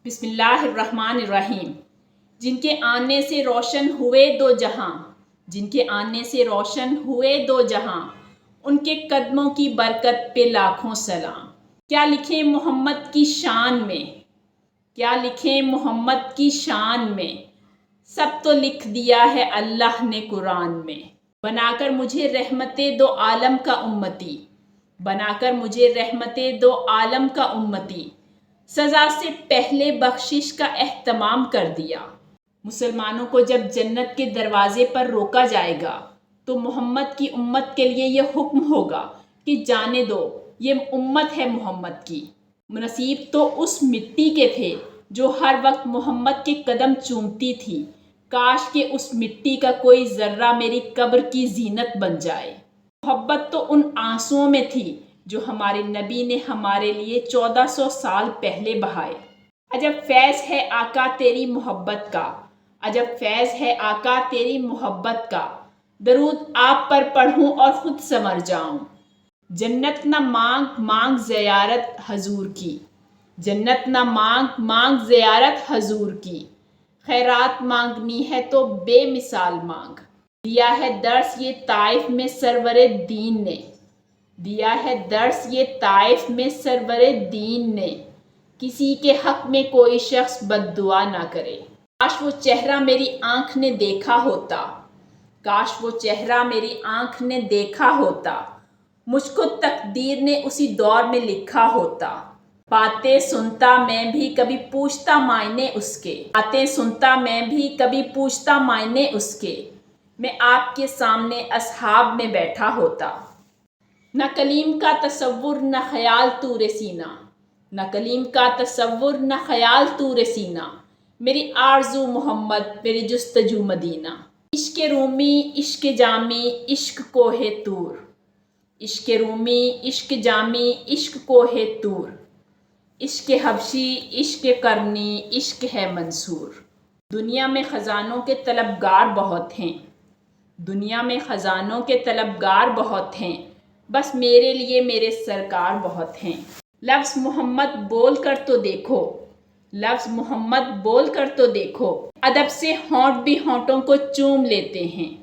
بسم اللہ الرحمن الرحیم۔ جن کے آنے سے روشن ہوئے دو جہاں، جن کے آنے سے روشن ہوئے دو جہاں، ان کے قدموں کی برکت پہ لاکھوں سلام۔ کیا لکھیں محمد کی شان میں، کیا لکھیں محمد کی شان میں، سب تو لکھ دیا ہے اللہ نے قرآن میں۔ بنا کر مجھے رحمت دو عالم کا امتی، بنا کر مجھے رحمت دو عالم کا امتی، سزا سے پہلے بخشش کا اہتمام کر دیا۔ مسلمانوں کو جب جنت کے دروازے پر روکا جائے گا تو محمد کی امت کے لیے یہ حکم ہوگا کہ جانے دو، یہ امت ہے محمد کی۔ نصیب تو اس مٹی کے تھے جو ہر وقت محمد کے قدم چومتی تھی، کاش کہ اس مٹی کا کوئی ذرہ میری قبر کی زینت بن جائے۔ محبت تو ان آنسوؤں میں تھی جو ہمارے نبی نے ہمارے لیے 1400 سال پہلے بہائے۔ عجب فیض ہے آقا تیری محبت کا، عجب فیض ہے آقا تیری محبت کا، درود آپ پر پڑھوں اور خود سنور جاؤں۔ جنت نہ مانگ مانگ زیارت حضور کی، جنت نہ مانگ مانگ زیارت حضور کی، خیرات مانگنی ہے تو بے مثال مانگ۔ دیا ہے درس یہ طائف میں سرور دین نے، دیا ہے درس یہ طائف میں سرور دین نے، کسی کے حق میں کوئی شخص بد دعا نہ کرے۔ کاش وہ چہرہ میری آنکھ نے دیکھا ہوتا، کاش وہ چہرہ میری آنکھ نے دیکھا ہوتا، مجھ کو تقدیر نے اسی دور میں لکھا ہوتا۔ باتیں سنتا میں بھی کبھی پوچھتا معنی اس کے، باتیں سنتا میں بھی کبھی پوچھتا معنی اس کے، میں آپ کے سامنے اصحاب میں بیٹھا ہوتا۔ نہ کلیم کا تصور نہ خیال طور سینہ، نہ کلیم کا تصور نہ خیال طور سینہ، میری آرزو محمد میری جستجو مدینہ۔ عشق رومی عشق جامی عشق کوہ طور، عشق رومی عشق جامی عشق کوہ طور، عشق حبشی عشق قرنی عشق ہے منصور۔ دنیا میں خزانوں کے طلبگار بہت ہیں، دنیا میں خزانوں کے طلبگار بہت ہیں، بس میرے لیے میرے سرکار بہت ہیں۔ لفظ محمد بول کر تو دیکھو، لفظ محمد بول کر تو دیکھو، ادب سے ہونٹ بھی ہونٹوں کو چوم لیتے ہیں۔